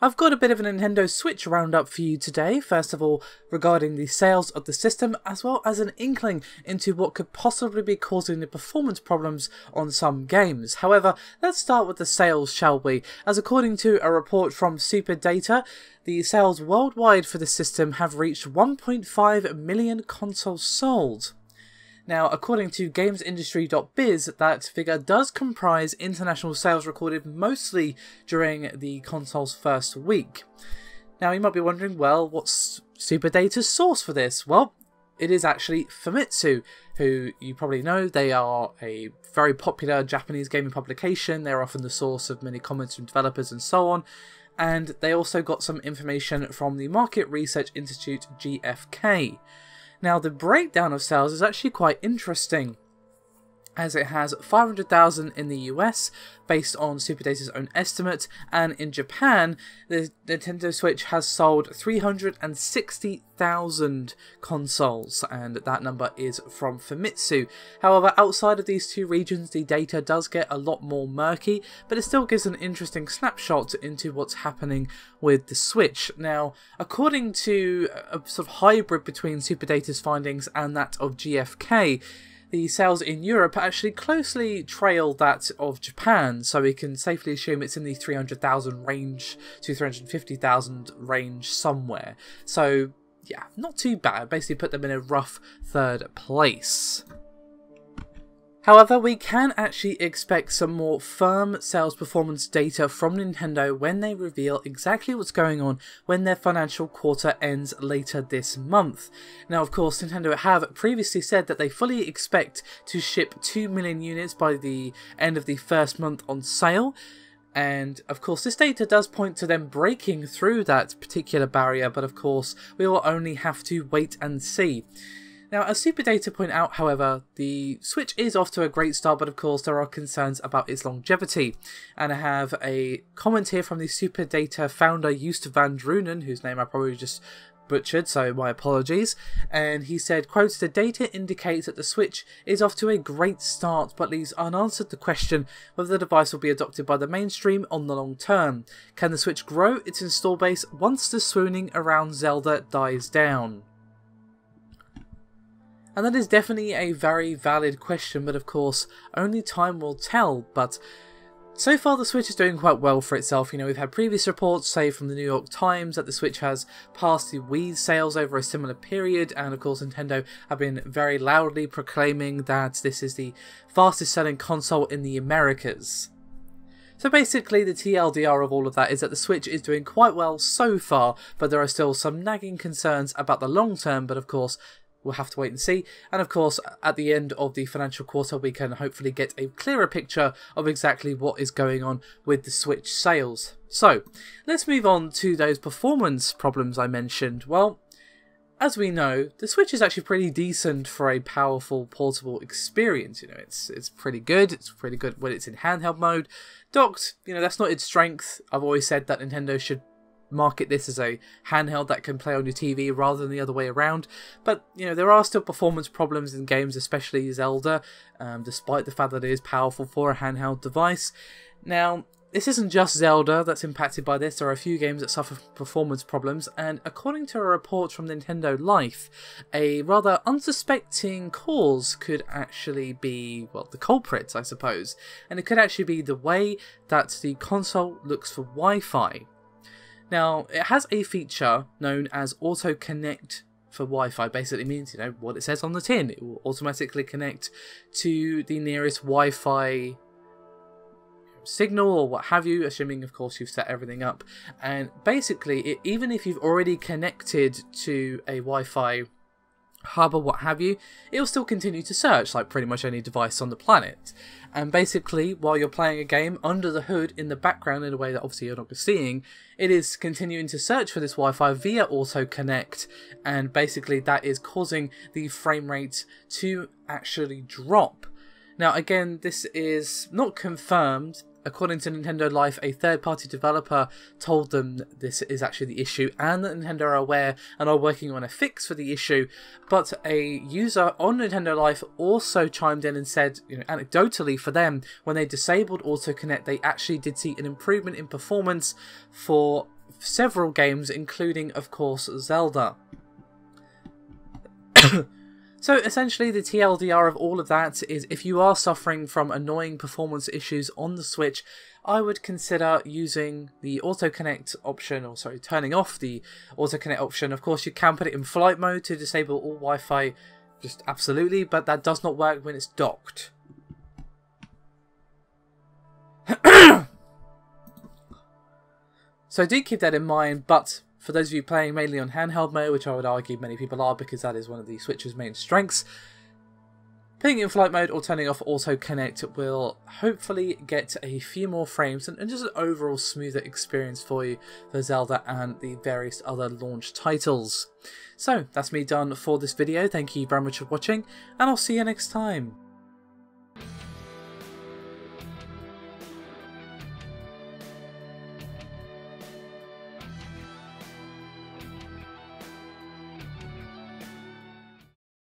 I've got a bit of a Nintendo Switch roundup for you today, first of all regarding the sales of the system, as well as an inkling into what could possibly be causing the performance problems on some games. However, let's start with the sales, shall we? As according to a report from SuperData, the sales worldwide for the system have reached 1.5 million consoles sold. Now, according to GamesIndustry.biz, that figure does comprise international sales recorded mostly during the console's first week. Now, you might be wondering, well, what's SuperData's source for this? Well, it is actually Famitsu, who you probably know. They are a very popular Japanese gaming publication. They're often the source of many comments from developers and so on. And they also got some information from the Market Research Institute, GfK. Now, the breakdown of sales is actually quite interesting, as it has 500,000 in the US, based on SuperData's own estimate, and in Japan, the Nintendo Switch has sold 360,000 consoles, and that number is from Famitsu. However, outside of these two regions, the data does get a lot more murky, but it still gives an interesting snapshot into what's happening with the Switch. Now, according to a sort of hybrid between SuperData's findings and that of GfK, the sales in Europe actually closely trail that of Japan, so we can safely assume it's in the 300,000 range to 350,000 range somewhere. So yeah, not too bad. Basically put them in a rough third place. However, we can actually expect some more firm sales performance data from Nintendo when they reveal exactly what's going on when their financial quarter ends later this month. Now, of course, Nintendo have previously said that they fully expect to ship 2 million units by the end of the first month on sale. And of course, this data does point to them breaking through that particular barrier, but of course, we will only have to wait and see. Now, as SuperData point out, however, the Switch is off to a great start, but of course there are concerns about its longevity. And I have a comment here from the SuperData founder, Joost van Drunen, whose name I probably just butchered, so my apologies. And he said, quote, "The data indicates that the Switch is off to a great start, but leaves unanswered the question whether the device will be adopted by the mainstream on the long term. Can the Switch grow its install base once the swooning around Zelda dies down?" And that is definitely a very valid question, but of course, only time will tell. But so far, the Switch is doing quite well for itself. You know, we've had previous reports, say from the New York Times, that the Switch has passed the Wii sales over a similar period, and of course, Nintendo have been very loudly proclaiming that this is the fastest selling console in the Americas. So basically, the TLDR of all of that is that the Switch is doing quite well so far, but there are still some nagging concerns about the long term, but of course, we'll have to wait and see. And of course, at the end of the financial quarter, we can hopefully get a clearer picture of exactly what is going on with the Switch sales. So, let's move on to those performance problems I mentioned. Well, as we know, the Switch is actually pretty decent for a powerful portable experience. You know, it's pretty good. It's pretty good when it's in handheld mode. Docked, you know, that's not its strength. I've always said that Nintendo should market this as a handheld that can play on your TV rather than the other way around. But, you know, there are still performance problems in games, especially Zelda, despite the fact that it is powerful for a handheld device. Now, this isn't just Zelda that's impacted by this. There are a few games that suffer from performance problems, and according to a report from Nintendo Life, a rather unsuspecting cause could actually be, well, the culprit, I suppose. And it could actually be the way that the console looks for Wi-Fi. Now, it has a feature known as Auto Connect for Wi-Fi. Basically means, you know, what it says on the tin. It will automatically connect to the nearest Wi-Fi signal or what have you, assuming, of course, you've set everything up. And basically, even if you've already connected to a Wi-Fi hub or what have you, it will still continue to search like pretty much any device on the planet. And basically, while you're playing a game, under the hood in the background, in a way that obviously you're not seeing, it is continuing to search for this Wi-Fi via Auto Connect, and basically that is causing the frame rate to actually drop. Now again, this is not confirmed. According to Nintendo Life, a third-party developer told them this is actually the issue, and that Nintendo are aware and are working on a fix for the issue. But a user on Nintendo Life also chimed in and said, you know, anecdotally for them, when they disabled Auto Connect, they actually did see an improvement in performance for several games, including, of course, Zelda. So essentially the TLDR of all of that is, if you are suffering from annoying performance issues on the Switch, I would consider using the auto connect option, or sorry, turning off the auto connect option. Of course you can put it in flight mode to disable all Wi-Fi, just absolutely, but that does not work when it's docked. So do keep that in mind, but for those of you playing mainly on handheld mode, which I would argue many people are because that is one of the Switch's main strengths, putting it in flight mode or turning off auto connect will hopefully get a few more frames and just an overall smoother experience for you for Zelda and the various other launch titles. So that's me done for this video. Thank you very much for watching, and I'll see you next time.